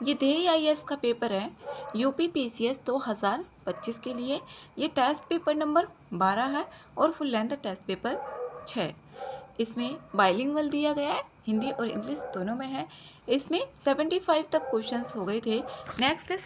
ये DEIS का paper है, यूपी PCS 2025 के लिए। ये टेस्ट पेपर नंबर 12 है और फुल लेंथ टेस्ट पेपर 6। इसमें बाइलिंगुअल दिया गया है, हिंदी और इंग्लिश दोनों में है। इसमें 75 तक क्वेश्चंस हो गए थे। नेक्स्ट है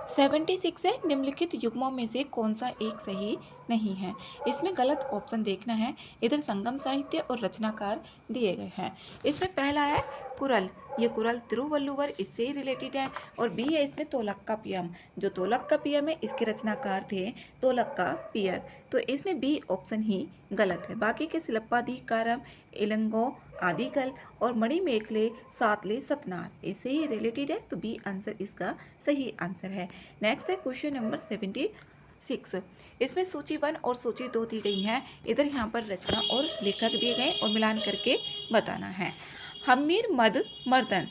76 है, निम्नलिखित युग्मों में से कौन सा एक सही नहीं है। इसमें गलत ऑप्शन देखना है। इधर संगम साहित्य और रचनाकार दिए गए हैं। इसमें पहला है कुरल, ये कुरल तिरुवल्लुवर इससे ही रिलेटेड है। और बी है इसमें तोलक्कापियम, जो तोलक्कापियम है इसके रचनाकार थे तोलक्कापियर। तो इसमें बी ऑप्शन ही गलत है। बाकी के सिलप्पाधिकारम, इलंगो, आदिकल और मणिमेखले, सातले, सतनार इससे ही रिलेटेड है। तो बी आंसर इसका सही आंसर है। नेक्स्ट है क्वेश्चन नंबर 76। इसमें सूची 1 और सूची 2 दी गई है। इधर यहाँ पर रचना और लेखक दिए गए और मिलान करके बताना है। हमीर मद मर्दन,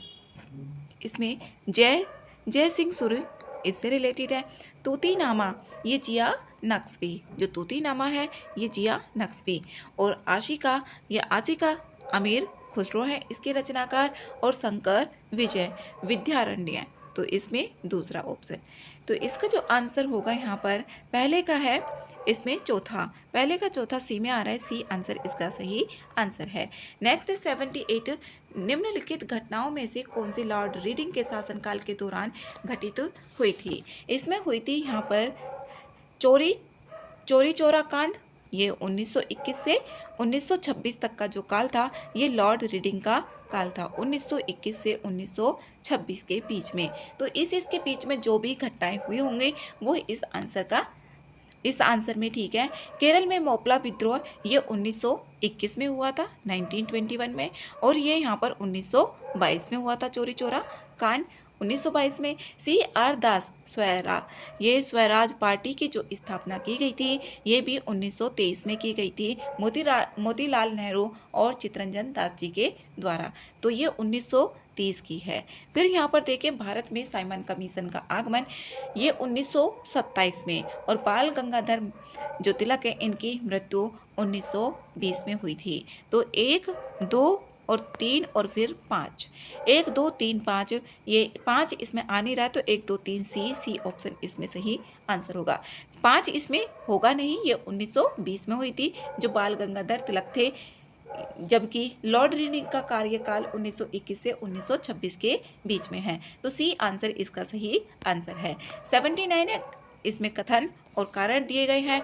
इसमें जय सिंह सुर इससे रिलेटेड है। तूतीनामा, ये जिया नक्शवी, जो तूतीनामा है ये जिया नक्शवी। और आशिका, ये आशिका अमीर खुसरो है इसके रचनाकार। और शंकर विजय विद्यारण्य, तो इसमें दूसरा ऑप्शन। तो इसका जो आंसर होगा यहाँ पर पहले का है, इसमें चौथा, पहले का चौथा सी में आ रहा है। सी आंसर इसका सही आंसर है। नेक्स्ट है 78। निम्नलिखित घटनाओं में से कौन सी लॉर्ड रीडिंग के शासनकाल के दौरान घटित हुई थी। इसमें हुई थी यहाँ पर चोरी चौरा कांड। ये 1921 से 1926 तक का जो काल था ये लॉर्ड रीडिंग का काल था, 1921 से 1926 के बीच में। तो इसके बीच में जो भी घटनाएं हुई होंगी वो इस आंसर में ठीक है। केरल में मोपला विद्रोह ये 1921 में हुआ था, 1921 में। और ये यहाँ पर 1922 में हुआ था चोरी चोरा कांड, 1922 में। CR दास स्वरा, ये स्वराज पार्टी की जो स्थापना की गई थी ये भी 1923 में की गई थी मोतीलाल नेहरू और चित्तरंजन दास जी के द्वारा। तो ये 1930 की है। फिर यहाँ पर देखें भारत में साइमन कमीशन का आगमन ये 1927 में। और बाल गंगाधर जो तिलक है इनकी मृत्यु 1920 में हुई थी। तो 1, 2 और 3 और फिर 5, 1, 2, 3, 5, ये 5 इसमें आ नहीं रहा है। तो 1, 2, 3 सी ऑप्शन इसमें सही आंसर होगा। 5 इसमें होगा नहीं, ये 1920 में हुई थी जो बाल गंगाधर तिलक थे। जबकि लॉर्ड रीडिंग का कार्यकाल 1921 से 1926 के बीच में है। तो सी आंसर इसका सही आंसर है। 79 है, इसमें कथन और कारण दिए गए हैं।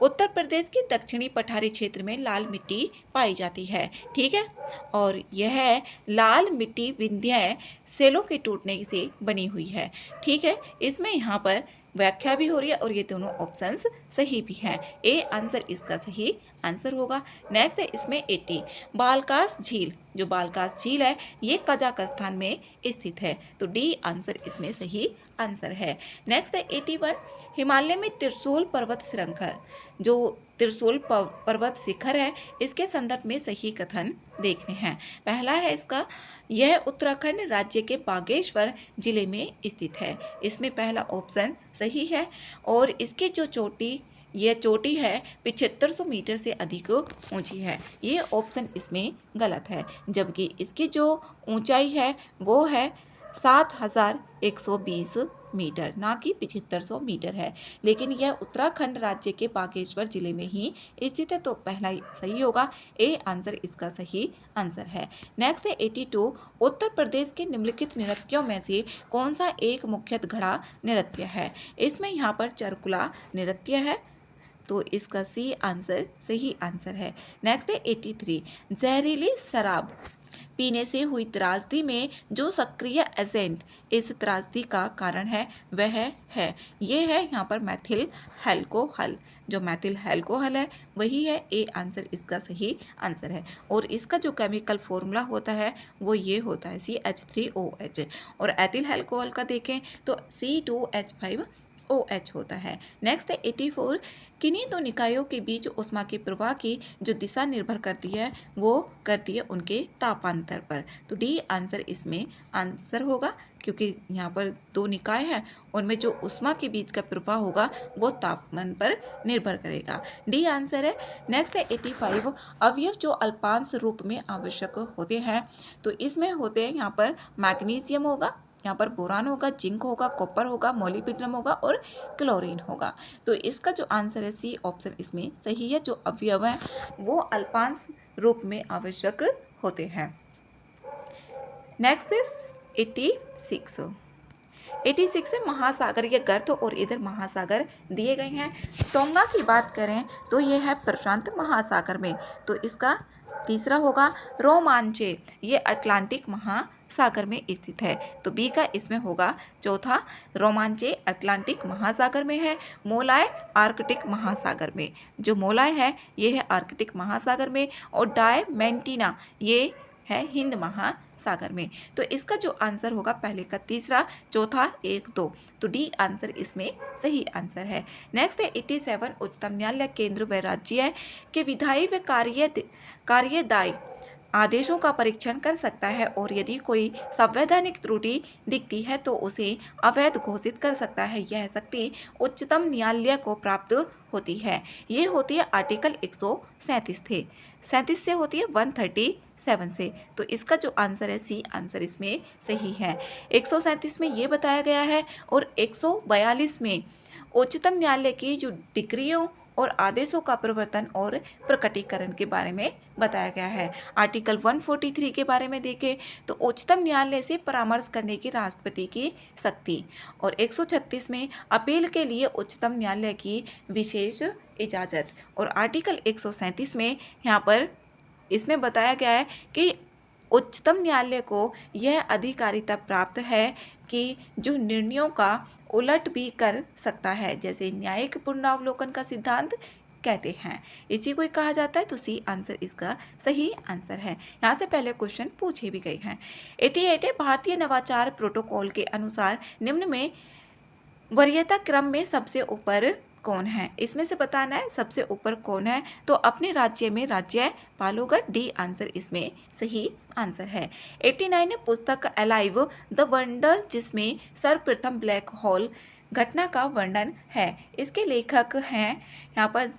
उत्तर प्रदेश के दक्षिणी पठारी क्षेत्र में लाल मिट्टी पाई जाती है, ठीक है। और यह लाल मिट्टी विंध्य सेलों के टूटने से बनी हुई है, ठीक है। इसमें यहाँ पर व्याख्या भी हो रही है और ये दोनों ऑप्शंस सही भी हैं। ए आंसर इसका सही आंसर होगा। नेक्स्ट है इसमें 80। बालकास झील, जो बालकास झील है ये कजाकिस्तान में स्थित है। तो डी आंसर इसमें सही आंसर है। नेक्स्ट है 81। हिमालय में त्रिशूल पर्वत श्रृंखला, जो त्रिशूल पर्वत शिखर है इसके संदर्भ में सही कथन देखने हैं। पहला है इसका, यह उत्तराखंड राज्य के बागेश्वर जिले में स्थित है। इसमें पहला ऑप्शन सही है। और इसकी जो यह चोटी है 7500 मीटर से अधिक ऊंची है, ये ऑप्शन इसमें गलत है। जबकि इसकी जो ऊंचाई है वो है 7120 मीटर, ना कि 7500 मीटर है। लेकिन यह उत्तराखंड राज्य के बागेश्वर जिले में ही स्थित है। तो पहला सही होगा, ए आंसर इसका सही आंसर है। नेक्स्ट है 82। उत्तर प्रदेश के निम्नलिखित नृत्यों में से कौन सा एक मुख्यतः घड़ा नृत्य है। इसमें यहाँ पर चरकुला नृत्य है, तो इसका सी आंसर सही आंसर है। नेक्स्ट है 83। जहरीली शराब पीने से हुई त्रासदी में जो सक्रिय एजेंट इस त्रासदी का कारण है वह है ये है यहाँ पर मैथिल एल्कोहल, जो मैथिल एल्कोहल है वही है। ए आंसर इसका सही आंसर है। और इसका जो केमिकल फॉर्मूला होता है वो ये होता है CH3OH। और एथिल एल्कोहल का देखें तो C2H5 OH होता है। नेक्स्ट है 84, किन्हीं दो निकायों के बीच ऊष्मा के प्रवाह की जो दिशा निर्भर करती है वो करती है उनके तापांतर पर। तो डी आंसर इसमें आंसर होगा, क्योंकि यहाँ पर दो निकाय हैं, उनमें जो ऊष्मा के बीच का प्रवाह होगा वो तापमान पर निर्भर करेगा। डी आंसर है। नेक्स्ट है 85, अवयव जो अल्पांश रूप में आवश्यक होते हैं, तो इसमें होते हैं यहाँ पर मैग्नीशियम होगा, यहाँ पर बोरान होगा, जिंक होगा, कॉपर होगा, मोलिब्डेनम होगा और क्लोरीन होगा। तो इसका जो आंसर है सी ऑप्शन इसमें सही है। जो अवयव है वो अल्पांश रूप में आवश्यक होते हैं। Next is 86। 86 है महासागर, ये गर्त और इधर महासागर दिए गए हैं। टोंगा की बात करें तो ये है प्रशांत महासागर में, तो इसका तीसरा होगा। रोमांचे, ये अटलांटिक महासागर में स्थित है, तो बी का इसमें होगा चौथा। रोमांचे अटलांटिक महासागर में है। मोलाय आर्कटिक महासागर में, जो मोलाय है ये है आर्कटिक महासागर में। और डायमेंटिना ये है हिंद महासागर में। तो इसका जो आंसर होगा पहले का तीसरा, चौथा 1 2, तो डी आंसर इसमें सही आंसर है। नेक्स्ट है 87, उच्चतम न्यायालय केंद्र व राज्य के विधायी व कार्यदायी आदेशों का परीक्षण कर सकता है और यदि कोई संवैधानिक त्रुटि दिखती है तो उसे अवैध घोषित कर सकता है। यह शक्ति उच्चतम न्यायालय को प्राप्त होती है। ये होती है आर्टिकल 137 से होती है 137 से। तो इसका जो आंसर है सी आंसर इसमें सही है। 137 में ये बताया गया है और 142 में उच्चतम न्यायालय की जो डिक्रियों और आदेशों का प्रवर्तन और प्रकटीकरण के बारे में बताया गया है। आर्टिकल 143 के बारे में देखें तो उच्चतम न्यायालय से परामर्श करने की राष्ट्रपति की शक्ति, और 136 में अपील के लिए उच्चतम न्यायालय की विशेष इजाज़त, और आर्टिकल 137 में यहाँ पर इसमें बताया गया है कि उच्चतम न्यायालय को यह अधिकारिता प्राप्त है कि जो निर्णयों का उलट भी कर सकता है, जैसे न्यायिक पुनरावलोकन का सिद्धांत कहते हैं, इसी को कहा जाता है। तो सी आंसर इसका सही आंसर है। यहाँ से पहले क्वेश्चन पूछे भी गए हैं। 88 है, भारतीय नवाचार प्रोटोकॉल के अनुसार निम्न में वरीयता क्रम में सबसे ऊपर कौन है? इसमें से बताना है सबसे ऊपर कौन है। तो अपने राज्य में राज्यपालोगढ़, डी आंसर इसमें सही आंसर है। 89 है, पुस्तक अलाइव द वंडर जिसमें सर्वप्रथम ब्लैक होल घटना का वर्णन है, इसके लेखक हैं यहाँ पर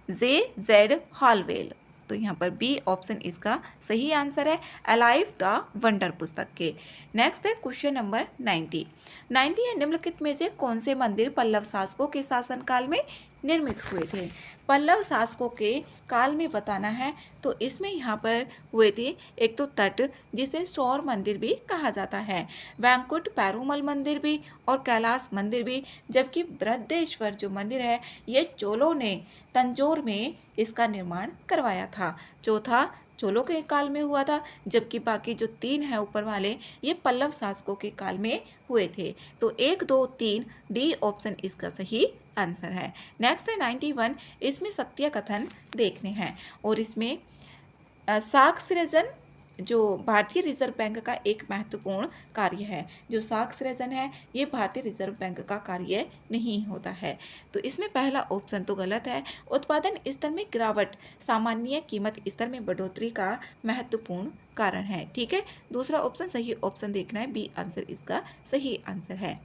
J.Z. हॉलवेल। तो यहाँ पर बी ऑप्शन इसका सही आंसर है, अलाइव द वंडर पुस्तक के। नेक्स्ट है क्वेश्चन नंबर 90 है, निम्नलिखित में से कौन से मंदिर पल्लव शासकों के शासनकाल में निर्मित हुए थे? पल्लव शासकों के काल में बताना है, तो इसमें यहाँ पर हुए थे एक तो तट जिसे सौर मंदिर भी कहा जाता है, वैंकुट पेरुमल मंदिर भी और कैलाश मंदिर भी, जबकि बृहदेश्वर जो मंदिर है ये चोलों ने तंजौर में इसका निर्माण करवाया था। चौथा चोलों के काल में हुआ था, जबकि बाकी जो 3 है ऊपर वाले ये पल्लव शासकों के काल में हुए थे। तो 1 2 3 डी ऑप्शन इसका सही आंसर है। नेक्स्ट है 91, इसमें सत्य कथन देखने हैं और इसमें साख सृजन जो भारतीय रिजर्व बैंक का एक महत्वपूर्ण कार्य है। जो साख सृजन है ये भारतीय रिजर्व बैंक का कार्य नहीं होता है। तो इसमें पहला ऑप्शन तो गलत है। उत्पादन स्तर में गिरावट सामान्य कीमत स्तर में बढ़ोतरी का महत्वपूर्ण कारण है। ठीक है, दूसरा ऑप्शन सही ऑप्शन देखना है, बी आंसर इसका सही आंसर है।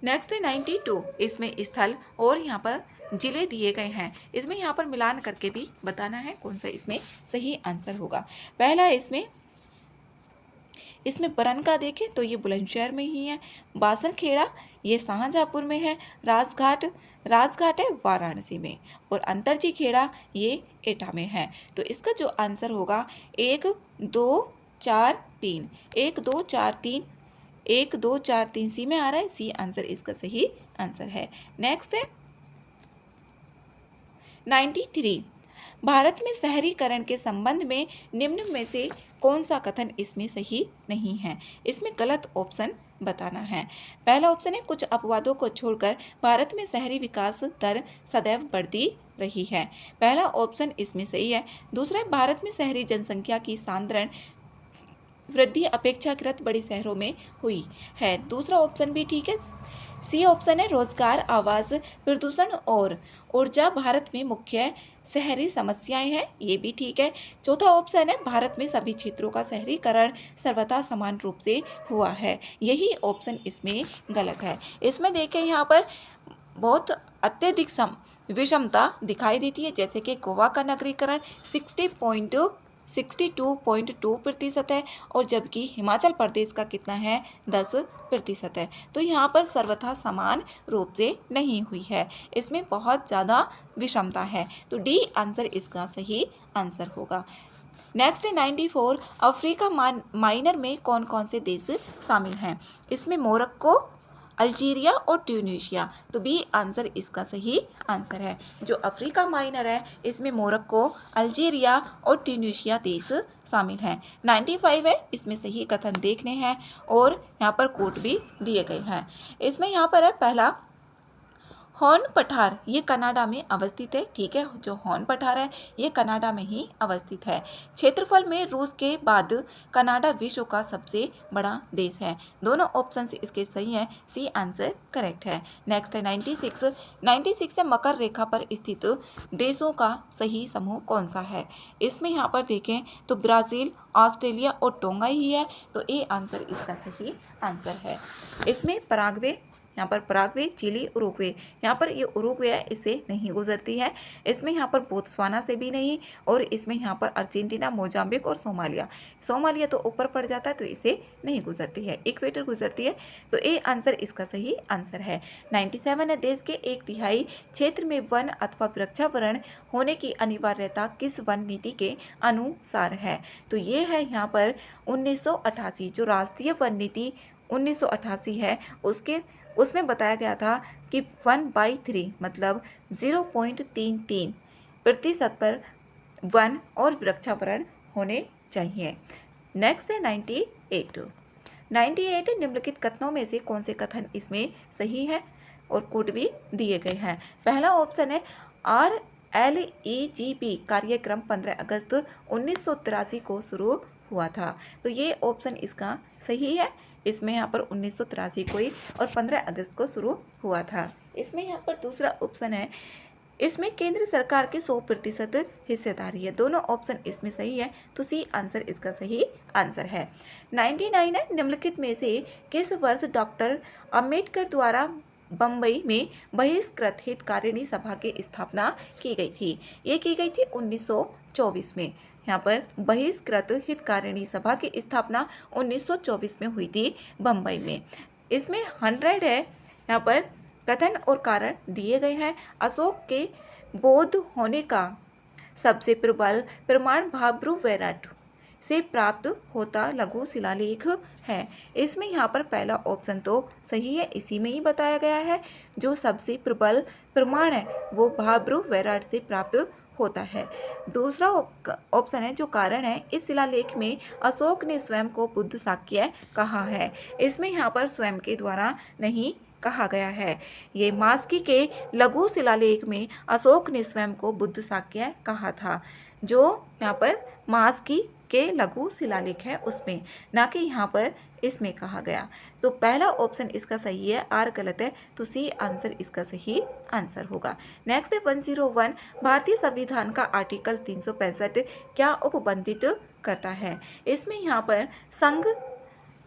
नेक्स्ट है 92, इसमें स्थल और यहाँ पर जिले दिए गए हैं, इसमें यहाँ पर मिलान करके भी बताना है कौन सा इसमें सही आंसर होगा। पहला इसमें बरन का देखें तो ये बुलंदशहर में ही है, बासनखेड़ा ये शाहजहाँपुर में है, राजघाट है वाराणसी में, और अंतरजी खेड़ा ये एटा में है। तो इसका जो आंसर होगा 1 2 4 3 1 2 4 3 1 2 4 3 सी में आ रहा है, सी आंसर इसका सही आंसर है। नेक्स्ट है 93, भारत में शहरीकरण के संबंध में निम्न में से कौन सा कथन इसमें सही नहीं है? इसमें गलत ऑप्शन बताना है। पहला ऑप्शन है कुछ अपवादों को छोड़कर भारत में शहरी विकास दर सदैव बढ़ती रही है, पहला ऑप्शन इसमें सही है। दूसरा है भारत में शहरी जनसंख्या की सांद्रण वृद्धि अपेक्षाकृत बड़े शहरों में हुई है। दूसरा ऑप्शन भी ठीक है। सी ऑप्शन है रोजगार, आवास, प्रदूषण और ऊर्जा भारत में मुख्य शहरी समस्याएं हैं, ये भी ठीक है। चौथा ऑप्शन है भारत में सभी क्षेत्रों का शहरीकरण सर्वथा समान रूप से हुआ है, यही ऑप्शन इसमें गलत है। इसमें देखें यहाँ पर बहुत अत्यधिक विषमता दिखाई देती है, जैसे कि गोवा का नगरीकरण 62.2% है और जबकि हिमाचल प्रदेश का कितना है 10% है। तो यहाँ पर सर्वथा समान रूप से नहीं हुई है, इसमें बहुत ज़्यादा विषमता है। तो डी आंसर इसका सही आंसर होगा। नेक्स्ट है 94, अफ्रीका माइनर में कौन कौन से देश शामिल हैं? इसमें मोरक्को, अल्जीरिया और ट्यूनीशिया। तो बी आंसर इसका सही आंसर है। जो अफ्रीका माइनर है इसमें मोरक्को, अल्जीरिया और ट्यूनीशिया देश शामिल हैं। 95 है, इसमें सही कथन देखने हैं और यहाँ पर कोट भी दिए गए हैं। इसमें यहाँ पर है पहला हॉर्न पठार, ये कनाडा में अवस्थित है, ठीक है। जो हॉर्न पठार है ये कनाडा में ही अवस्थित है। क्षेत्रफल में रूस के बाद कनाडा विश्व का सबसे बड़ा देश है। दोनों ऑप्शन इसके सही हैं, सी आंसर करेक्ट है। नेक्स्ट है 96 है मकर रेखा पर स्थित देशों का सही समूह कौन सा है? इसमें यहाँ पर देखें तो ब्राज़ील, ऑस्ट्रेलिया और टोंगा ही है, तो ए आंसर इसका सही आंसर है। इसमें पराग्वे, यहाँ पर पराग्वे, चिली, उरुग्वे, यहाँ पर ये उरुग्वे है इससे नहीं गुजरती है। इसमें यहाँ पर बोत्सवाना से भी नहीं, और इसमें यहाँ पर अर्जेंटीना, मोजाम्बिक और सोमालिया तो ऊपर पड़ जाता है तो इसे नहीं गुजरती है, इक्वेटर गुजरती है। तो ए आंसर इसका सही आंसर है। 97 है देश के 1/3 क्षेत्र में वन अथवा वृक्षावरण होने की अनिवार्यता किस वन नीति के अनुसार है? तो ये है यहाँ पर 1988 जो राष्ट्रीय वन नीति 1988 है उसमें बताया गया था कि 1/3 मतलब 0.33% पर वन और वृक्षावरण होने चाहिए। नेक्स्ट है 98 निम्नलिखित कथनों में से कौन से कथन इसमें सही है? और कोड भी दिए गए हैं। पहला ऑप्शन है RLEGP कार्यक्रम 15 अगस्त 1983 को शुरू हुआ था, तो ये ऑप्शन इसका सही है। इसमें यहाँ पर 1983 को ही और 15 अगस्त को शुरू हुआ था। इसमें यहाँ पर दूसरा ऑप्शन है, इसमें केंद्र सरकार के 100% हिस्सेदारी है। दोनों ऑप्शन इसमें सही है, तो सी आंसर इसका सही आंसर है। 99 है निम्नलिखित में से किस वर्ष डॉक्टर अंबेडकर द्वारा बम्बई में बहिष्कृत हितकारिणी सभा की स्थापना की गई थी? ये की गई थी 1924 में। यहाँ पर बहिष्कृत हितकारिणी सभा की स्थापना 1924 में हुई थी बम्बई में। इसमें 100 है, यहाँ पर कथन और कारण दिए गए हैं। अशोक के बौद्ध होने का सबसे प्रबल प्रमाण भाब्रू वैराट से प्राप्त होता लघु शिलालेख है। इसमें यहाँ पर पहला ऑप्शन तो सही है, इसी में ही बताया गया है। जो सबसे प्रबल प्रमाण है वो भाब्रू वैराट से प्राप्त होता है। दूसरा ऑप्शन है जो कारण है, इस शिलालेख में अशोक ने स्वयं को बुद्ध शाक्य कहा है। इसमें यहाँ पर स्वयं के द्वारा नहीं कहा गया है। ये मास्की के लघु शिलालेख में अशोक ने स्वयं को बुद्ध शाक्य कहा था, जो यहाँ पर मास्की के लघु शिलालेख है उसमें, ना कि यहाँ पर इसमें कहा गया। तो पहला ऑप्शन इसका सही है, आर गलत है, तो सी आंसर इसका सही आंसर होगा। नेक्स्ट है 101 भारतीय संविधान का आर्टिकल 365 क्या उपबंधित करता है? इसमें यहाँ पर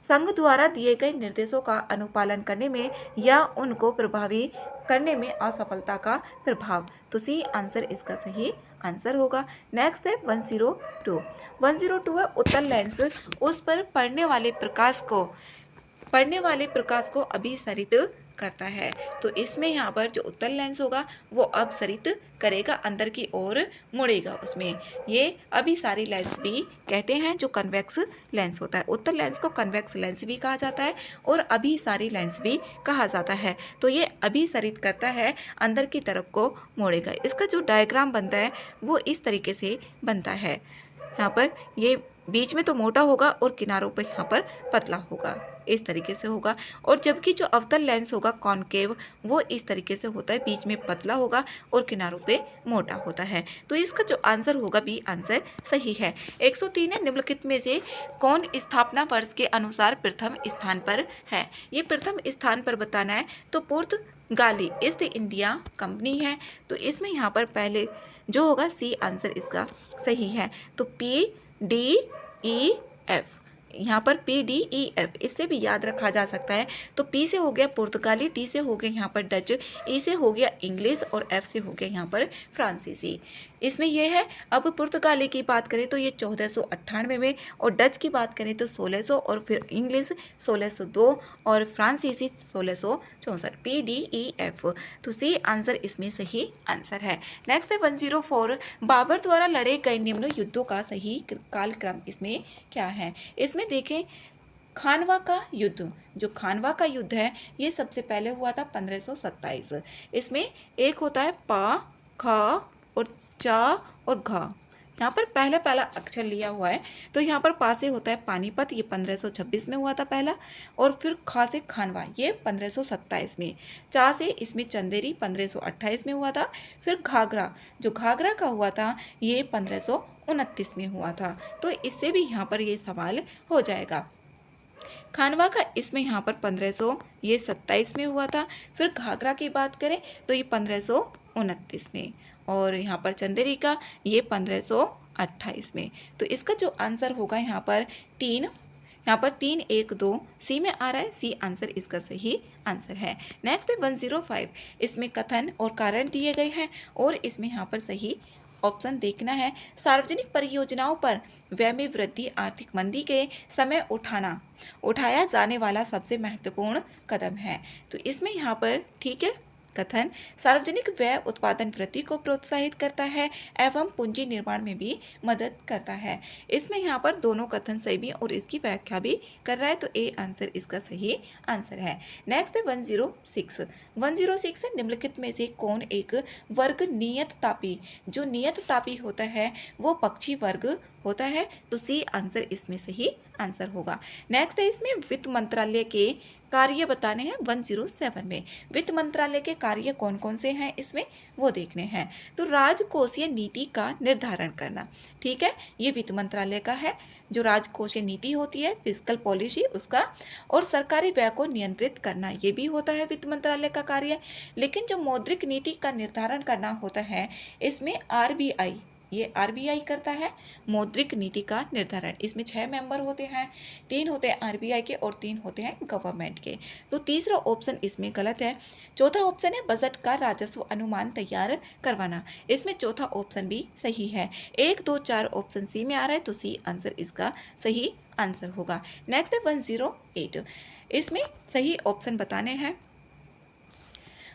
संघ द्वारा दिए गए निर्देशों का अनुपालन करने में या उनको प्रभावी करने में असफलता का प्रभाव, तो सी आंसर इसका सही आंसर होगा। नेक्स्ट है 102 है उत्तल लेंस उस पर पड़ने वाले प्रकाश को अभिसरित करता है। तो इसमें यहाँ पर जो उत्तल लेंस होगा वो अपसरित करेगा, अंदर की ओर मुड़ेगा। उसमें ये अभिसारी लेंस भी कहते हैं, जो कन्वेक्स लेंस होता है। उत्तल लेंस को कन्वेक्स लेंस भी कहा जाता है और अभिसारी लेंस भी कहा जाता है। तो ये अभिसरित करता है, अंदर की तरफ को मोड़ेगा। इसका जो डायग्राम बनता है वो इस तरीके से बनता है। यहाँ पर ये बीच में तो मोटा होगा और किनारों पर यहाँ पर पतला होगा, इस तरीके से होगा। और जबकि जो अवतल लेंस होगा कॉनकेव, वो इस तरीके से होता है, बीच में पतला होगा और किनारों पे मोटा होता है। तो इसका जो आंसर होगा बी आंसर सही है। 103 है, निम्नलिखित में से कौन स्थापना वर्ष के अनुसार प्रथम स्थान पर है। ये प्रथम स्थान पर बताना है तो पुर्तगाली ईस्ट इंडिया कंपनी है। तो इसमें यहाँ पर पहले जो होगा सी आंसर इसका सही है। तो PDEF, यहाँ पर PDEF, इससे भी याद रखा जा सकता है। तो P से हो गया पुर्तगाली, D से हो गया यहाँ पर डच, E से हो गया इंग्लिश और F से हो गया यहाँ पर फ्रांसीसी। इसमें यह है। अब पुर्तगाली की बात करें तो ये 1498 में, और डच की बात करें तो 1600, और फिर इंग्लिश 1602 और फ्रांसीसी 1664। PDEF, तो सी आंसर इसमें सही आंसर है। नेक्स्ट है 104, बाबर द्वारा लड़े गए निम्न युद्धों का सही कालक्रम इसमें क्या है। इसमें देखें, खानवा का युद्ध, जो खानवा का युद्ध है ये सबसे पहले हुआ था 1527। इसमें एक होता है पा, खा और चा और घा, यहाँ पर पहला अक्षर लिया हुआ है। तो यहाँ पर पा से होता है पानीपत, ये 1526 में हुआ था पहला, और फिर खा से खानवा, ये 1527 में। चा से इसमें चंदेरी 1528 में हुआ था। फिर घाघरा, जो घाघरा का हुआ था ये 1529 में हुआ था। तो इससे भी यहाँ पर ये सवाल हो जाएगा। खानवा का इसमें यहाँ पर 1527 में हुआ था। फिर घाघरा की बात करें तो ये 1529 में, और यहाँ पर चंदेरी का ये 1528 में। तो इसका जो आंसर होगा यहाँ पर 3, यहाँ पर 3, 1, 2 सी में आ रहा है। सी आंसर इसका सही आंसर है। नेक्स्ट है 105, इसमें कथन और कारण दिए गए हैं और इसमें यहाँ पर सही ऑप्शन देखना है। सार्वजनिक परियोजनाओं पर व्यय में वृद्धि आर्थिक मंदी के समय उठाया जाने वाला सबसे महत्वपूर्ण कदम है। तो इसमें यहाँ पर ठीक है, कथन सार्वजनिक व्यय उत्पादन वृद्धि को प्रोत्साहित करता है एवं पूंजी निर्माण में भी मदद करता है। इसमें यहाँ पर दोनों कथन सही भी और इसकी व्याख्या भी कर रहा है। तो ए आंसर इसका सही आंसर है। नेक्स्ट है 106। 106 है, निम्नलिखित में से कौन एक वर्ग नियत तापी, जो नियत तापी होता है वो पक्षी वर्ग होता है। तो सी आंसर इसमें सही आंसर होगा। नेक्स्ट है, इसमें वित्त मंत्रालय के कार्य बताने हैं 107 में। वित्त मंत्रालय के कार्य कौन कौन से हैं इसमें वो देखने हैं। तो राजकोषीय नीति का निर्धारण करना, ठीक है, ये वित्त मंत्रालय का है। जो राजकोषीय नीति होती है, फिस्कल पॉलिसी उसका, और सरकारी व्यय को नियंत्रित करना ये भी होता है वित्त मंत्रालय का कार्य। लेकिन जो मौद्रिक नीति का निर्धारण करना होता है इसमें RBI, ये RBI करता है मौद्रिक नीति का निर्धारण। इसमें 6 मेंबर होते हैं, 3 होते हैं RBI के और 3 होते हैं गवर्नमेंट के। तो तीसरा ऑप्शन इसमें गलत है। चौथा ऑप्शन है बजट का राजस्व अनुमान तैयार करवाना, इसमें चौथा ऑप्शन भी सही है। 1, 2, 4 ऑप्शन सी में आ रहा है। तो सी आंसर इसका सही आंसर होगा। नेक्स्ट है 108, इसमें सही ऑप्शन बताने हैं।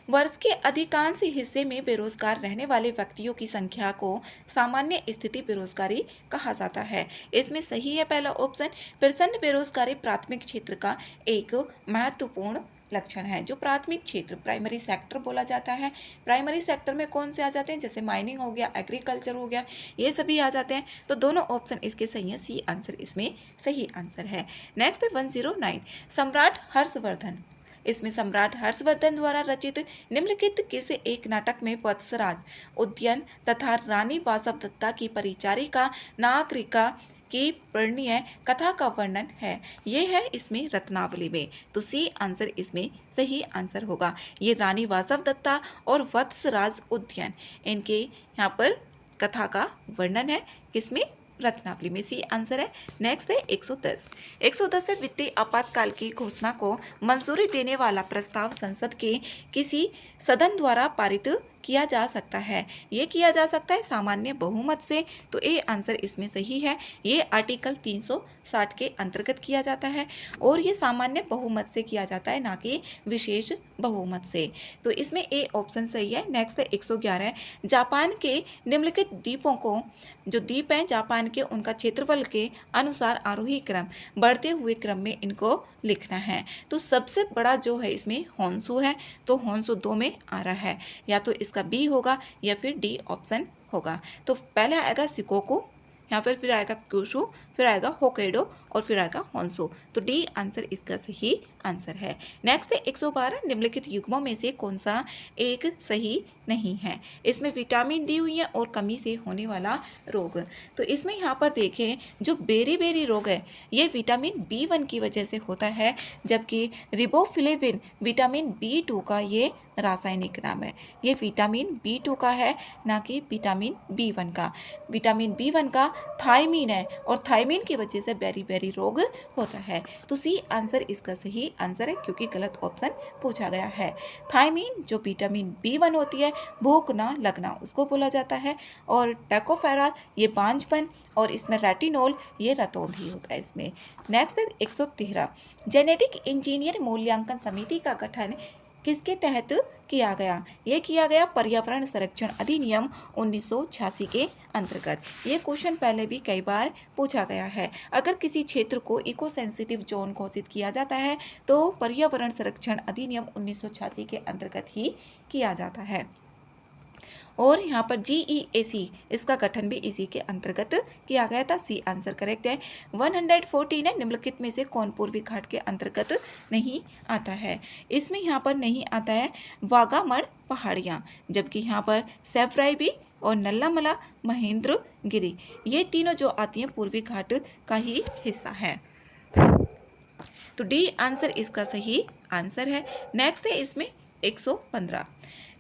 वर्ष के अधिकांश हिस्से में बेरोजगार रहने वाले व्यक्तियों की संख्या को सामान्य स्थिति बेरोजगारी कहा जाता है। इसमें सही है पहला ऑप्शन। प्रचंड बेरोजगारी प्राथमिक क्षेत्र का एक महत्वपूर्ण लक्षण है। जो प्राथमिक क्षेत्र प्राइमरी सेक्टर बोला जाता है, प्राइमरी सेक्टर में कौन से आ जाते हैं, जैसे माइनिंग हो गया, एग्रीकल्चर हो गया, ये सभी आ जाते हैं। तो दोनों ऑप्शन इसके सही हैं। सी आंसर इसमें सही आंसर है। नेक्स्ट है 109, सम्राट हर्षवर्धन, इसमें सम्राट हर्षवर्धन द्वारा रचित निम्नलिखित किस एक नाटक में वत्सराज उद्यान तथा रानी वासवदत्ता की परिचारिका नागरिका की प्रणीय कथा का वर्णन है। ये है इसमें रत्नावली में। तो सी आंसर इसमें सही आंसर होगा। ये रानी वासवदत्ता और वत्सराज उद्यान, इनके यहाँ पर कथा का वर्णन है किसमें, रत्नावली में। सी आंसर है। नेक्स्ट है 110। 110 है, वित्तीय आपातकाल की घोषणा को मंजूरी देने वाला प्रस्ताव संसद के किसी सदन द्वारा पारित किया जा सकता है। ये किया जा सकता है सामान्य बहुमत से। तो ए आंसर इसमें सही है। ये आर्टिकल 360 के अंतर्गत किया जाता है और ये सामान्य बहुमत से किया जाता है, ना कि विशेष बहुमत से। तो इसमें ए ऑप्शन सही है। नेक्स्ट है 111, जापान के निम्नलिखित द्वीपों को, जो द्वीप हैं जापान के, उनका क्षेत्रफल के अनुसार आरोही क्रम बढ़ते हुए क्रम में इनको लिखना है। तो सबसे बड़ा जो है इसमें होन्शु है। तो होन्शु 2 में आ रहा है, या तो इसका बी होगा या फिर डी ऑप्शन होगा। तो पहला आएगा शिकोकू, यहाँ पर फिर आएगा क्यूशू, फिर आएगा होक्काइडो और फिर आएगा होन्शु। तो डी आंसर इसका सही आंसर है। नेक्स्ट है 112, निम्नलिखित युग्मों में से कौन सा एक सही नहीं है। इसमें विटामिन दी हुई है और कमी से होने वाला रोग। तो इसमें यहाँ पर देखें, जो बेरी रोग है ये विटामिन B1 की वजह से होता है, जबकि रिबोफ्लेविन विटामिन B2 का ये रासायनिक नाम है। ये विटामिन B2 का है, ना कि विटामिन B1 का। विटामिन B1 का थायमीन है और थायमीन की वजह से बेरी रोग होता है। तो सी आंसर इसका सही आंसर है, क्योंकि गलत ऑप्शन पूछा गया है। थायमीन जो विटामिन B1 होती है, भूख ना लगना उसको बोला जाता है, और टैकोफेरॉल ये बांझपन, और इसमें रेटिनोल ये रतौंधी होता है इसमें। नेक्स्ट है 113, जेनेटिक इंजीनियर मूल्यांकन समिति का गठन किसके तहत किया गया। ये किया गया पर्यावरण संरक्षण अधिनियम 1986 के अंतर्गत। ये क्वेश्चन पहले भी कई बार पूछा गया है। अगर किसी क्षेत्र को इको सेंसिटिव जोन घोषित किया जाता है तो पर्यावरण संरक्षण अधिनियम 1986 के अंतर्गत ही किया जाता है। और यहाँ पर GEAC इसका गठन भी इसी के अंतर्गत किया गया था। सी आंसर करेक्ट है। 114 है, निम्नलिखित में से कौन पूर्वी घाट के अंतर्गत नहीं आता है। इसमें यहाँ पर नहीं आता है वागामण पहाड़ियाँ, जबकि यहाँ पर सेफ्राई भी और नल्लामला महेंद्रगिरी ये तीनों जो आती हैं पूर्वी घाट का ही हिस्सा है। तो डी आंसर इसका सही आंसर है। नेक्स्ट है इसमें 115,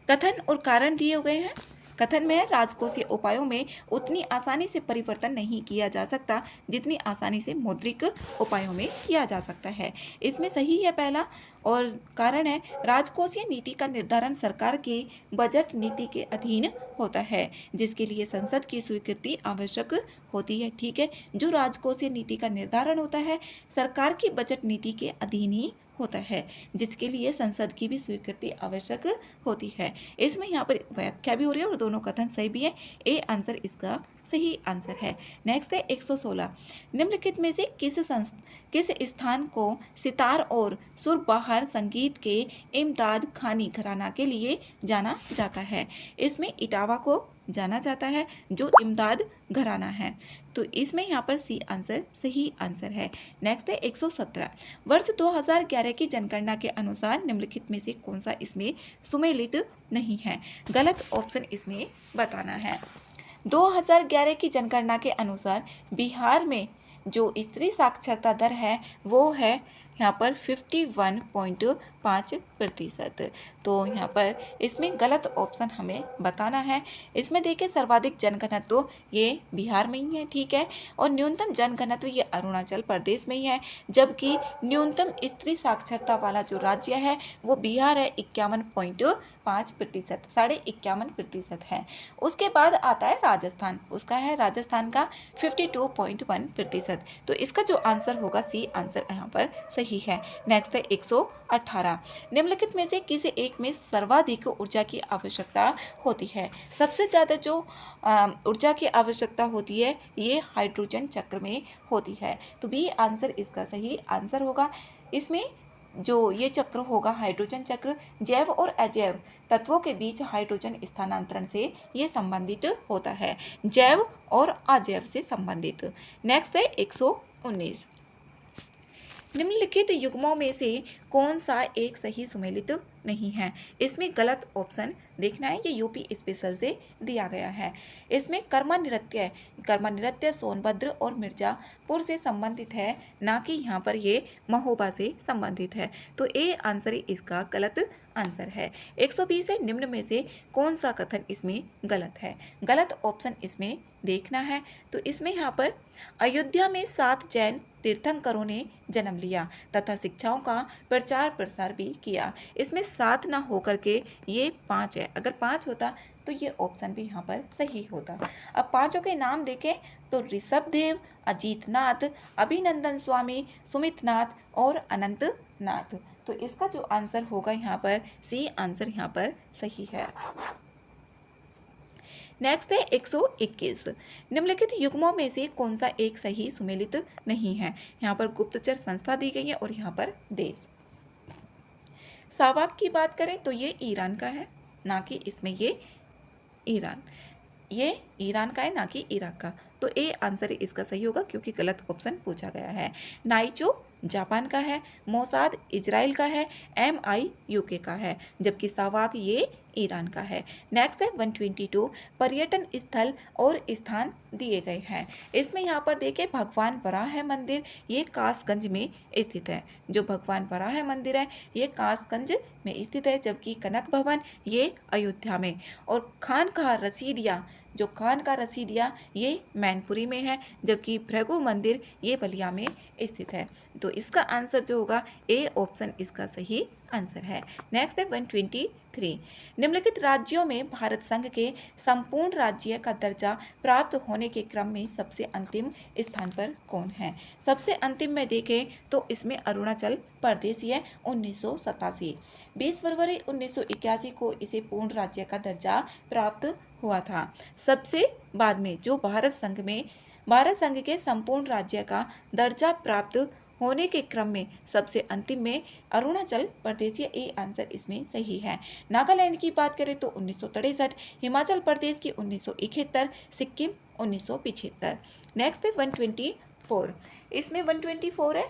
कथन और कारण दिए गए हैं। कथन में है राजकोषीय उपायों में उतनी आसानी से परिवर्तन नहीं किया जा सकता जितनी आसानी से मौद्रिक उपायों में किया जा सकता है। इसमें सही है पहला, और कारण है राजकोषीय नीति का निर्धारण सरकार की बजट नीति के अधीन होता है, जिसके लिए संसद की स्वीकृति आवश्यक होती है। ठीक है, जो राजकोषीय नीति का निर्धारण होता है सरकार की बजट नीति के अधीन ही होता है, जिसके लिए संसद की भी स्वीकृति आवश्यक होती है। इसमें यहाँ पर व्याख्या भी हो रही है और दोनों कथन सही भी है। ए आंसर इसका सही आंसर है। नेक्स्ट है 116, निम्नलिखित में से किस स्थान को सितार और सुरबहार संगीत के इमदाद खानी घराना के लिए जाना जाता है। इसमें इटावा को जाना जाता है जो इमदाद घराना है। तो इसमें यहाँ पर सी आंसर सही आंसर है। नेक्स्ट है 117, वर्ष 2011 की जनगणना के अनुसार निम्नलिखित में से कौन सा इसमें सुमेलित नहीं है। गलत ऑप्शन इसमें बताना है। 2011 की जनगणना के अनुसार बिहार में जो स्त्री साक्षरता दर है वो है यहाँ पर 51.5%। तो यहाँ पर इसमें गलत ऑप्शन हमें बताना है। इसमें देखिए सर्वाधिक जनघनत्व ये बिहार में ही है, ठीक है, और न्यूनतम जनघनत्व ये अरुणाचल प्रदेश में ही है, जबकि न्यूनतम स्त्री साक्षरता वाला जो राज्य है वो बिहार है 51.5%, 51.5% है। उसके बाद आता है राजस्थान, उसका है राजस्थान का 52.1%। तो इसका जो आंसर होगा सी आंसर यहाँ पर सही है। नेक्स्ट है 118, निम्नलिखित में से किसी एक में सर्वाधिक ऊर्जा की आवश्यकता होती है। सबसे ज़्यादा जो ऊर्जा की आवश्यकता होती है ये हाइड्रोजन चक्र में होती है। तो बी आंसर इसका सही आंसर होगा। इसमें जो ये चक्र होगा हाइड्रोजन चक्र, जैव और अजैव तत्वों के बीच हाइड्रोजन स्थानांतरण से ये संबंधित होता है, जैव और अजैव से संबंधित। नेक्स्ट है 119, निम्नलिखित युग्मों में से कौन सा एक सही सुमेलित नहीं है। इसमें गलत ऑप्शन देखना है, ये यूपी स्पेशल से दिया गया है। इसमें कर्म नृत्य सोनभद्र और मिर्जापुर से संबंधित है, ना कि यहाँ पर ये महोबा से संबंधित है। तो ए आंसर इसका गलत आंसर है। 120 है, निम्न में से कौन सा कथन इसमें गलत है। गलत ऑप्शन इसमें देखना है। तो इसमें यहाँ पर अयोध्या में 7 जैन तीर्थंकरों ने जन्म लिया तथा शिक्षाओं का प्रचार प्रसार भी किया। इसमें 7 ना होकर के ये 5 है। अगर 5 होता तो ये ऑप्शन भी यहाँ पर सही होता। अब पांचों के नाम देखें तो ऋषभदेव, अजीतनाथ, अभिनंदन स्वामी, सुमितनाथ और अनंतनाथ। तो इसका जो आंसर होगा यहाँ पर सी आंसर यहाँ पर सही है। नेक्स्ट है 121, निम्नलिखित युग्मों में से कौन सा एक सही सुमेलित नहीं है। यहाँ पर गुप्तचर संस्था दी गई है और यहाँ पर देश। सावाक की बात करें तो ये ईरान का है, ना कि इसमें ये ईरान। ये ईरान का है, ना कि इराक का। तो ए आंसर इसका सही होगा क्योंकि गलत ऑप्शन पूछा गया है। नाइचो जापान का है, मोसाद इजराइल का है, MI यूके का है, जबकि सावाक ये ईरान का है। नेक्स्ट है 122, पर्यटन स्थल और स्थान दिए गए हैं। इसमें यहाँ पर देखिए भगवान वराह मंदिर ये कासगंज में स्थित है। जो भगवान वराह मंदिर है ये कासगंज में स्थित है, जबकि कनक भवन ये अयोध्या में, और खानका रसीदिया जो खान का रसीदिया ये मैनपुरी में है, जबकि भृगु मंदिर ये बलिया में स्थित है। तो इसका आंसर जो होगा ए ऑप्शन इसका सही आंसर है। नेक्स्ट है 123, निम्नलिखित राज्यों में भारत संघ के संपूर्ण राज्य का दर्जा प्राप्त होने के क्रम में सबसे अंतिम स्थान पर कौन है। सबसे अंतिम में देखें तो इसमें अरुणाचल प्रदेश है 1987। 20 फरवरी 1981 को इसे पूर्ण राज्य का दर्जा प्राप्त हुआ था। सबसे बाद में जो भारत संघ के संपूर्ण राज्य का दर्जा प्राप्त होने के क्रम में सबसे अंतिम में अरुणाचल प्रदेश, ये आंसर इसमें सही है। नागालैंड की बात करें तो 1963, हिमाचल प्रदेश की 1971, सिक्किम 1975। नेक्स्ट है 124, इसमें 124 है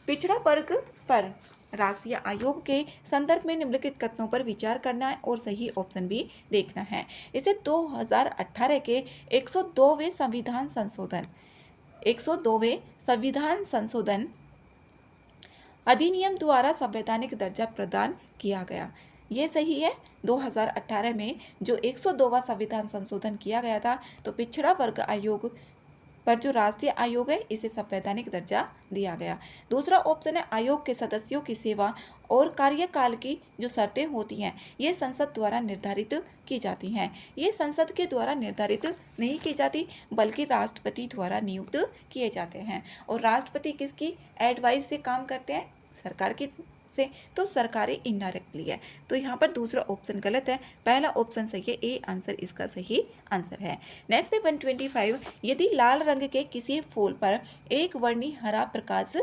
पिछड़ा वर्ग पर राष्ट्रीय आयोग के संदर्भ में निम्नलिखित कथनों पर विचार करना है और सही ऑप्शन भी देखना है। इसे 2018 के 102वें संविधान संशोधन अधिनियम द्वारा संवैधानिक दर्जा प्रदान किया गया। ये सही है। 2018 में जो 102वां संविधान संशोधन किया गया था, तो पिछड़ा वर्ग आयोग पर जो राष्ट्रीय आयोग है इसे संवैधानिक दर्जा दिया गया। दूसरा ऑप्शन है आयोग के सदस्यों की सेवा और कार्यकाल की जो शर्तें होती हैं ये संसद द्वारा निर्धारित की जाती हैं। ये संसद के द्वारा निर्धारित नहीं की जाती बल्कि राष्ट्रपति द्वारा नियुक्त किए जाते हैं। और राष्ट्रपति किसकी एडवाइस से काम करते हैं? सरकार की से, तो सरकारी इनडायरेक्टली है। तो यहाँ पर दूसरा ऑप्शन गलत है, पहला ऑप्शन सही है, ए आंसर इसका सही आंसर है। नेक्स्ट है 125, यदि लाल रंग के किसी फूल पर एक वर्णी हरा प्रकाश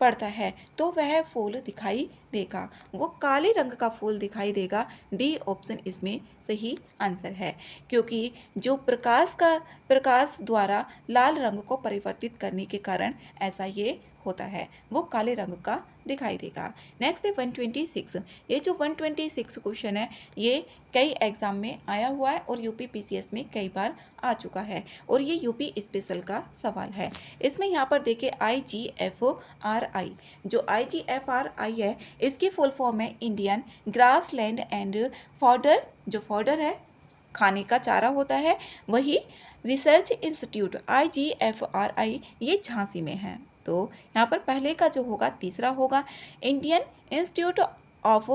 पड़ता है तो वह फूल दिखाई देगा, वो काले रंग का फूल दिखाई देगा। डी ऑप्शन इसमें सही आंसर है, क्योंकि जो प्रकाश द्वारा लाल रंग को परिवर्तित करने के कारण ऐसा ये होता है, वो काले रंग का दिखाई देगा। नेक्स्ट है 126, ये जो 126 क्वेश्चन है ये कई एग्जाम में आया हुआ है और यूपी पीसीएस में कई बार आ चुका है और ये यूपी स्पेशल का सवाल है। इसमें यहाँ पर देखिए IGFRI, जो IGFRI है इसकी फुल फॉर्म है इंडियन ग्रासलैंड एंड फॉडर, जो फॉडर है खाने का चारा होता है, वही रिसर्च इंस्टीट्यूट IGFRI ये झांसी में है। तो यहाँ पर पहले का जो होगा तीसरा होगा Indian institute of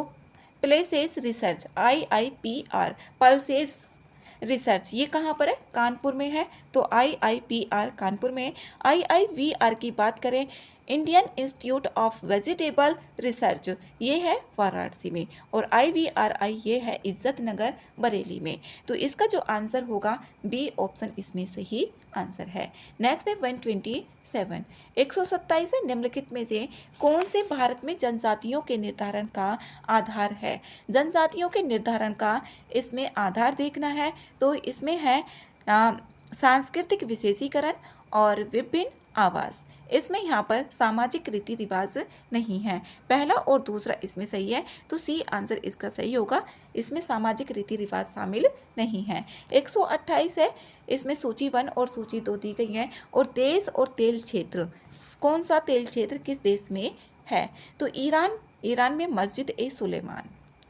places research IIPR, pulses research ये कहाँ पर है? कानपुर में है, तो IIPR कानपुर में। IIVR की बात करें Indian institute of vegetable research ये है वाराणसी में, और IVRI ये है इज्जत नगर बरेली में। तो इसका जो आंसर होगा बी ऑप्शन इसमें सही आंसर है। नेक्स्ट है 127, 127 है निम्नलिखित में से कौन से भारत में जनजातियों के निर्धारण का आधार है? जनजातियों के निर्धारण का इसमें आधार देखना है, तो इसमें है सांस्कृतिक विशेषीकरण और विभिन्न आवास। इसमें यहाँ पर सामाजिक रीति रिवाज नहीं है, पहला और दूसरा इसमें सही है, तो सी आंसर इसका सही होगा। इसमें सामाजिक रीति रिवाज शामिल नहीं है। 128 है, इसमें सूची 1 और सूची 2 दी गई है, और देश और तेल क्षेत्र, कौन सा तेल क्षेत्र किस देश में है? तो ईरान में मस्जिद ए सुलेमान,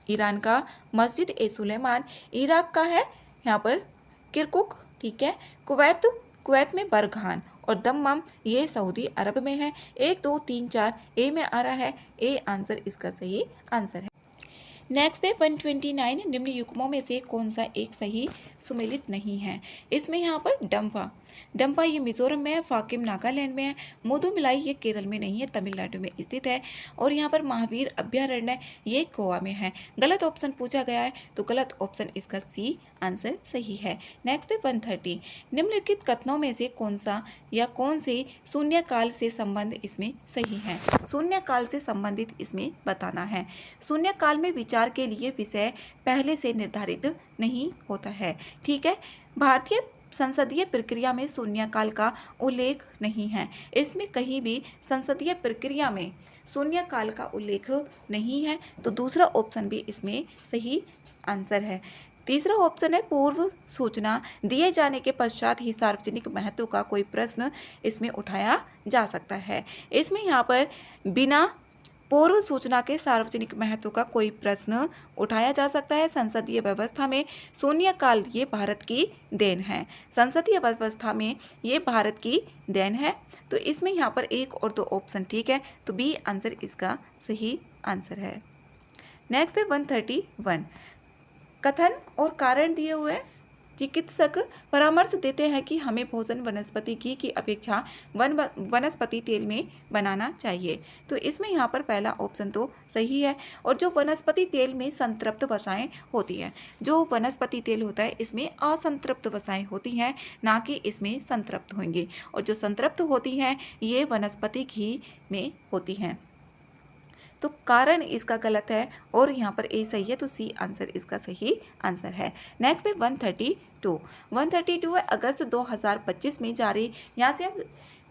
ईरान का मस्जिद ए सुलेमान, इराक का है यहाँ पर किरकुक, ठीक है, कुवैत में बरगान, और दम्माम ये सऊदी अरब में है। 1 2 3 4 ए में आ रहा है, ए आंसर इसका सही आंसर है। नेक्स्ट है 129, निम्न युग्मों में से कौन सा एक सही सुमेलित नहीं है? इसमें यहाँ पर डम्पा ये मिजोरम में है, फाकिम नागालैंड में है, मुदुमलाई ये केरल में नहीं है, तमिलनाडु में स्थित है, और यहाँ पर महावीर अभ्यारण्य ये गोवा में है। गलत ऑप्शन पूछा गया है, तो गलत ऑप्शन इसका सी आंसर सही है। नेक्स्ट है 130, निम्नलिखित कथनों में से कौन सा या कौन से शून्यकाल से संबंध इसमें सही है? शून्यकाल से संबंधित इसमें बताना है। शून्यकाल में विचार विचार के लिए विषय पहले से निर्धारित नहीं होता है। ठीक है, भारतीय संसदीय प्रक्रिया में शून्यकाल का उल्लेख नहीं है। इसमें कहीं भी संसदीय प्रक्रिया में शून्यकाल का उल्लेख नहीं है, तो दूसरा ऑप्शन भी इसमें सही आंसर है। तीसरा ऑप्शन है पूर्व सूचना दिए जाने के पश्चात ही सार्वजनिक महत्व का कोई प्रश्न इसमें उठाया जा सकता है। इसमें यहाँ पर बिना पूर्व सूचना के सार्वजनिक महत्व का कोई प्रश्न उठाया जा सकता है। संसदीय व्यवस्था में शून्यकाल ये भारत की देन है। संसदीय व्यवस्था में ये भारत की देन है। तो इसमें यहाँ पर एक और दो ऑप्शन ठीक है, तो बी आंसर इसका सही आंसर है। नेक्स्ट है 131। कथन और कारण दिए हुए हैं। चिकित्सक परामर्श देते हैं कि हमें भोजन वनस्पति घी की अपेक्षा वनस्पति तेल में बनाना चाहिए। तो इसमें यहाँ पर पहला ऑप्शन तो सही है। और जो वनस्पति तेल में संतृप्त वसाएं होती हैं, जो वनस्पति तेल होता है इसमें असंतृप्त वसाएं होती हैं, ना कि इसमें संतृप्त होंगी। और जो संतृप्त होती हैं ये वनस्पति घी में होती हैं। तो कारण इसका गलत है और यहाँ पर ए सही है, तो सी आंसर इसका सही आंसर है। नेक्स्ट है 132। 132 है अगस्त 2025 में जारी, यहाँ से अब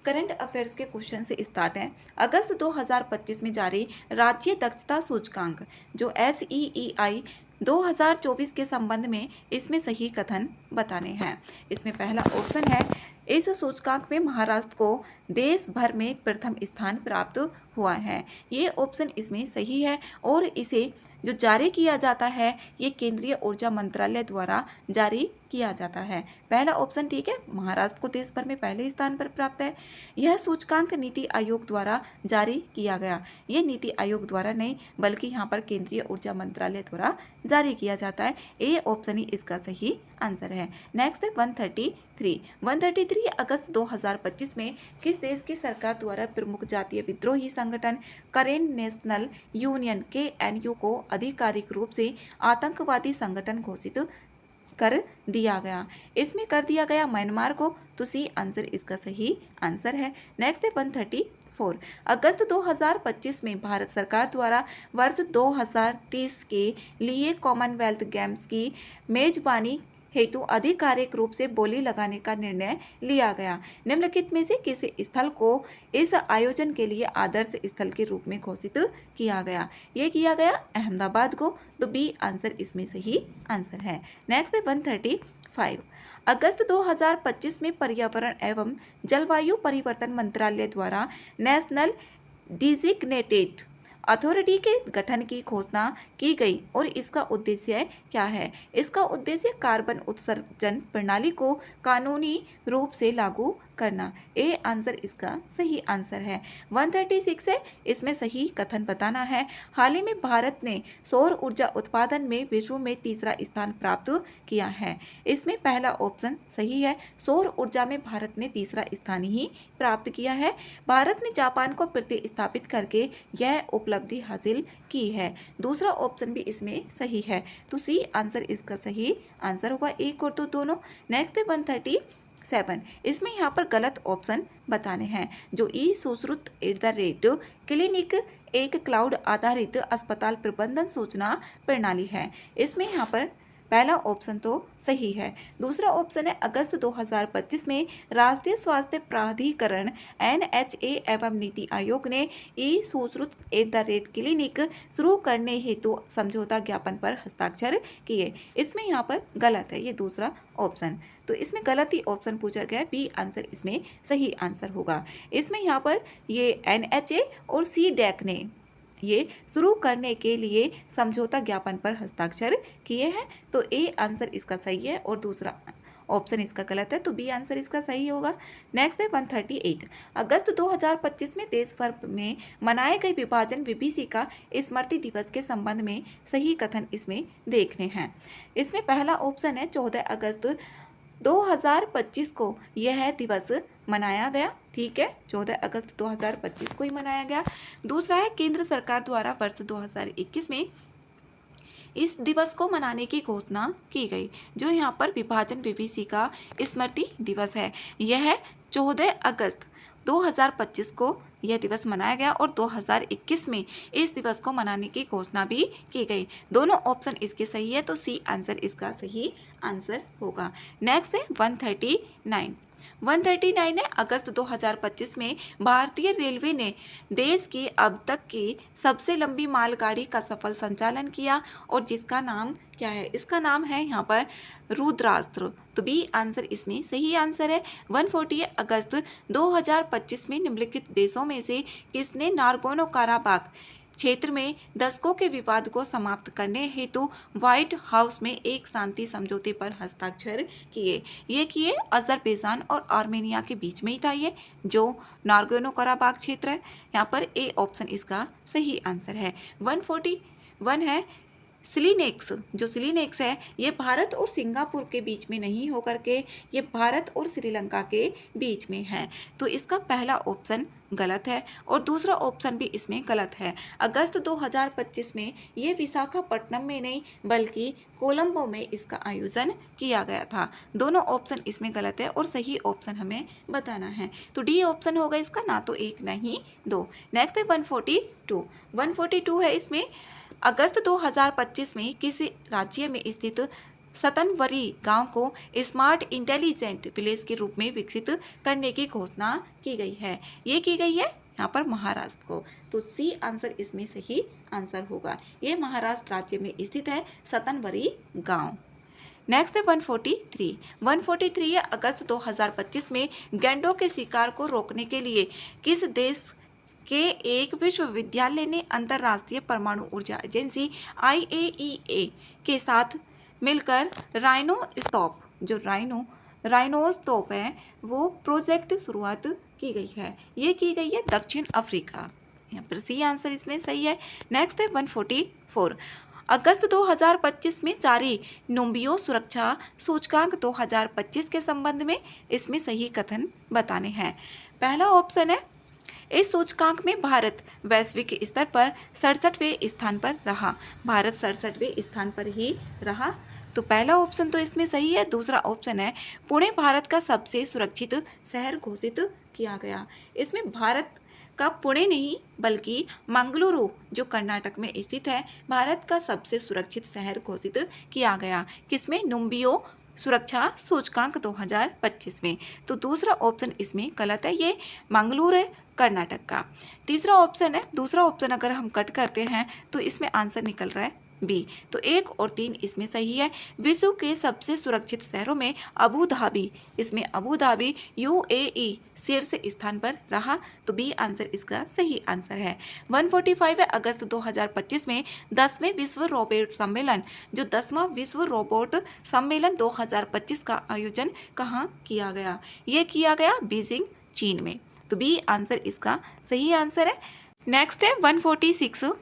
करंट अफेयर्स के क्वेश्चन से स्टार्ट है। अगस्त 2025 में जारी राज्य दक्षता सूचकांक जो SEEI 2024 के संबंध में इसमें सही कथन बताने हैं। इसमें पहला ऑप्शन है इस सूचकांक में महाराष्ट्र को देश भर में प्रथम स्थान प्राप्त हुआ है। ये ऑप्शन इसमें सही है और इसे जो जारी किया जाता है ये केंद्रीय ऊर्जा मंत्रालय द्वारा जारी किया जाता है। पहला ऑप्शन ठीक है, महाराष्ट्र को देश भर में पहले स्थान पर प्राप्त है। यह सूचकांक नीति आयोग द्वारा जारी किया गया। ये नीति आयोग द्वारा नहीं बल्कि यहाँ पर केंद्रीय ऊर्जा मंत्रालय द्वारा जारी किया जाता है। ए ऑप्शन ही इसका सही आंसर है। नेक्स्ट है 133। 133 अगस्त 2025 में किस देश की सरकार द्वारा प्रमुख जातीय विद्रोही संगठन करेन नेशनल यूनियन KNU को आधिकारिक रूप से आतंकवादी संगठन घोषित कर दिया गया? इसमें कर दिया गया म्यांमार को, तो सी आंसर इसका सही आंसर है। नेक्स्ट है 134। अगस्त 2025 में भारत सरकार द्वारा वर्ष 2030 के लिए कॉमनवेल्थ गेम्स की मेजबानी हेतु आधिकारिक रूप से बोली लगाने का निर्णय लिया गया। निम्नलिखित में से किस स्थल को इस आयोजन के लिए आदर्श स्थल के रूप में घोषित किया गया? ये किया गया अहमदाबाद को, तो बी आंसर इसमें सही आंसर है। नेक्स्ट है 135। अगस्त 2025 में पर्यावरण एवं जलवायु परिवर्तन मंत्रालय द्वारा नेशनल डिजिग्नेटेड अथॉरिटी के गठन की घोषणा की गई और इसका उद्देश्य क्या है? इसका उद्देश्य कार्बन उत्सर्जन प्रणाली को कानूनी रूप से लागू करना। ए आंसर इसका सही आंसर है। 136 है, इसमें सही कथन बताना है। हाल ही में भारत ने सौर ऊर्जा उत्पादन में विश्व में तीसरा स्थान प्राप्त किया है। इसमें पहला ऑप्शन सही है, सौर ऊर्जा में भारत ने तीसरा स्थान ही प्राप्त किया है। भारत ने जापान को प्रतिस्थापित करके यह उपलब्धि हासिल की है। दूसरा ऑप्शन भी इसमें सही है, तो सी आंसर इसका सही आंसर होगा, एक और दो दोनों। नेक्स्ट है 137। इसमें यहाँ पर गलत ऑप्शन बताने हैं। जो @, क्लिनिक एक क्लाउड आधारित अस्पताल प्रबंधन सूचना प्रणाली है। इसमें यहाँ पर पहला ऑप्शन तो सही है। दूसरा ऑप्शन है अगस्त 2025 में राष्ट्रीय स्वास्थ्य प्राधिकरण NHA एवं नीति आयोग ने @क्लिनिक शुरू करने हेतु समझौता ज्ञापन पर हस्ताक्षर किए। इसमें यहाँ पर गलत है, ये दूसरा ऑप्शन, तो इसमें गलत ही ऑप्शन पूछा गया है। बी आंसर इसमें सही आंसर होगा। इसमें यहाँ पर ये NHA और CDAC ने ये शुरू करने के लिए समझौता ज्ञापन पर हस्ताक्षर किए हैं, तो ए आंसर इसका सही है और दूसरा ऑप्शन इसका गलत है, तो बी आंसर इसका सही होगा। नेक्स्ट है 138। अगस्त 2025 में देश भर में मनाए गए विभाजन विभीषिका स्मृति दिवस के संबंध में सही कथन इसमें देखने हैं। इसमें पहला ऑप्शन है 14 अगस्त 2025 को यह दिवस मनाया गया। ठीक है, 14 अगस्त 2025 को ही मनाया गया। दूसरा है केंद्र सरकार द्वारा वर्ष 2021 में इस दिवस को मनाने की घोषणा की गई। जो यहाँ पर विभाजन विभीषिका स्मृति दिवस है, यह 14 अगस्त 2025 को यह दिवस मनाया गया और 2021 में इस दिवस को मनाने की घोषणा भी की गई। दोनों ऑप्शन इसके सही है, तो सी आंसर इसका सही आंसर होगा। नेक्स्ट है 139। 139 है अगस्त 2025 में भारतीय रेलवे ने देश की अब तक की सबसे लंबी मालगाड़ी का सफल संचालन किया और जिसका नाम क्या है? इसका नाम है यहाँ पर रुद्रास्त्र। तो बी आंसर इसमें सही आंसर है। 140 अगस्त 2025 में निम्नलिखित देशों में से किसने नागोर्नो काराबाख क्षेत्र में दशकों के विवाद को समाप्त करने हेतु व्हाइट हाउस में एक शांति समझौते पर हस्ताक्षर किए? ये किए अजरबैजान और आर्मेनिया के बीच में ही था ये जो नागोर्नो काराबाख क्षेत्र है। यहाँ पर ए ऑप्शन इसका सही आंसर है। 141 है सिलीनेक्स। जो सिलीनेक्स है ये भारत और सिंगापुर के बीच में नहीं होकर के ये भारत और श्रीलंका के बीच में है। तो इसका पहला ऑप्शन गलत है और दूसरा ऑप्शन भी इसमें गलत है। अगस्त 2025 में ये विशाखापट्टनम में नहीं बल्कि कोलंबो में इसका आयोजन किया गया था। दोनों ऑप्शन इसमें गलत है और सही ऑप्शन हमें बताना है। तो डी ऑप्शन होगा इसका, ना तो एक नहीं दो। नेक्स्ट है 142। 142 है इसमें अगस्त 2025 में किस राज्य में स्थित सतनवरी गांव को स्मार्ट इंटेलिजेंट विलेज के रूप में विकसित करने की घोषणा की गई है? ये की गई है यहाँ पर महाराष्ट्र को। तो सी आंसर इसमें सही आंसर होगा। ये महाराष्ट्र राज्य में स्थित है सतनवरी गांव। नेक्स्ट है 143। 143 है अगस्त 2025 में गैंडों के शिकार को रोकने के लिए किस देश के एक विश्वविद्यालय ने अंतर्राष्ट्रीय परमाणु ऊर्जा एजेंसी IAEA के साथ मिलकर राइनोस्कोप, जो राइनोस्कोप है वो प्रोजेक्ट शुरुआत की गई है? ये की गई है दक्षिण अफ्रीका। यहाँ पर सी आंसर इसमें सही है। नेक्स्ट है 144। अगस्त 2025 में जारी नुम्बियो सुरक्षा सूचकांक 2025 के संबंध में इसमें सही कथन बताने हैं। पहला ऑप्शन है इस सूचकांक में भारत वैश्विक स्तर पर 67वें स्थान पर रहा। भारत 67वें स्थान पर ही रहा। तो पहला ऑप्शन तो इसमें सही है। दूसरा ऑप्शन है पुणे भारत का सबसे सुरक्षित शहर घोषित किया गया। इसमें भारत का पुणे नहीं बल्कि मंगलुरु जो कर्नाटक में स्थित है भारत का सबसे सुरक्षित शहर घोषित किया गया। किसमें? नुम्बियो सुरक्षा सूचकांक 2025 में। तो दूसरा ऑप्शन इसमें गलत है, ये मंगलुरु है कर्नाटक का। तीसरा ऑप्शन है, दूसरा ऑप्शन अगर हम कट करते हैं तो इसमें आंसर निकल रहा है बी। तो 1 और 3 इसमें सही है। विश्व के सबसे सुरक्षित शहरों में अबू धाबी, इसमें अबू धाबी UAE शीर्ष स्थान पर रहा। तो बी आंसर इसका सही आंसर है। 145 अगस्त 2025 में 10वें विश्व रोबोट सम्मेलन, जो 10वां विश्व रोबोट सम्मेलन 2025 का आयोजन कहाँ किया गया? ये किया गया बीजिंग चीन में। तो बी आंसर इसका सही आंसर है। नेक्स्ट है 146।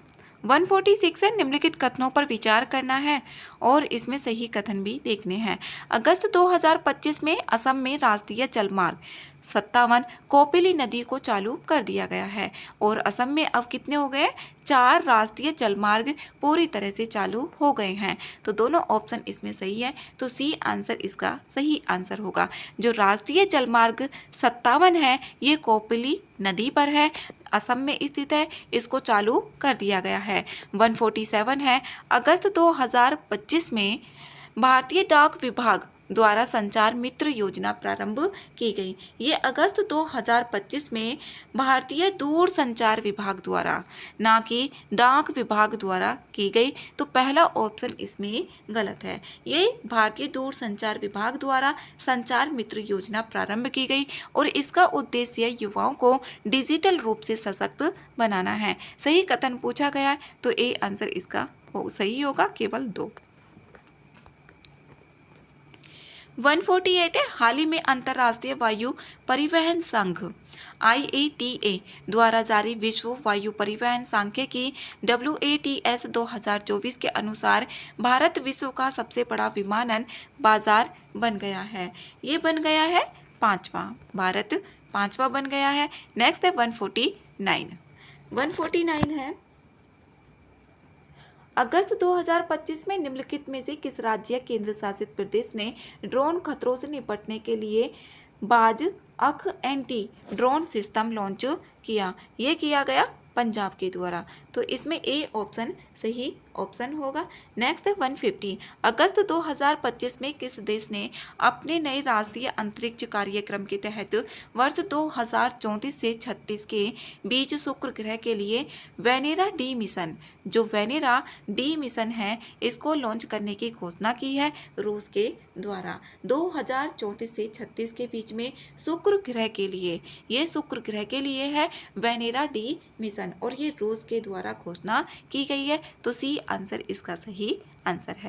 146 है निम्नलिखित कथनों पर विचार करना है और इसमें सही कथन भी देखने हैं। अगस्त 2025 में असम में राष्ट्रीय जलमार्ग 57 कोपिली नदी को चालू कर दिया गया है और असम में अब कितने हो गए? 4 राष्ट्रीय जलमार्ग पूरी तरह से चालू हो गए हैं। तो दोनों ऑप्शन इसमें सही है। तो सी आंसर इसका सही आंसर होगा। जो राष्ट्रीय जलमार्ग 57 है ये कोपिली नदी पर है, असम में स्थित है, इसको चालू कर दिया गया है। 147 है अगस्त 2025 में भारतीय डाक विभाग द्वारा संचार मित्र योजना प्रारंभ की गई। ये अगस्त 2025 में भारतीय दूरसंचार विभाग द्वारा, ना कि डाक विभाग द्वारा की गई। तो पहला ऑप्शन इसमें गलत है। ये भारतीय दूरसंचार विभाग द्वारा संचार मित्र योजना प्रारंभ की गई और इसका उद्देश्य युवाओं को डिजिटल रूप से सशक्त बनाना है। सही कथन पूछा गया है तो ए आंसर इसका सही होगा, केवल 2। 148 है हाल ही में अंतर्राष्ट्रीय वायु परिवहन संघ IATA द्वारा जारी विश्व वायु परिवहन सांख्यिकी WATS 2024 के अनुसार भारत विश्व का सबसे बड़ा विमानन बाजार बन गया है। ये बन गया है 5वां, भारत 5वां बन गया है। नेक्स्ट है 149। 149 है अगस्त 2025 में निम्नलिखित में से किस राज्य केंद्र शासित प्रदेश ने ड्रोन खतरों से निपटने के लिए बाज अख एंटी ड्रोन सिस्टम लॉन्च किया। ये किया गया पंजाब के द्वारा। तो इसमें ए ऑप्शन सही ऑप्शन होगा। नेक्स्ट है 150। अगस्त 2025 में किस देश ने अपने नए राष्ट्रीय अंतरिक्ष कार्यक्रम के तहत वर्ष 2034 से 36 के बीच शुक्र ग्रह के लिए वेनेरा डी मिशन, जो वेनेरा डी मिशन है, इसको लॉन्च करने की घोषणा की है रूस के द्वारा। 2034 से 36 के बीच में शुक्र ग्रह के लिए, ये शुक्र ग्रह के लिए है वेनेरा डी मिशन, और ये रूस के द्वारा घोषणा की गई है। तो सी आंसर इसका सही आंसर है।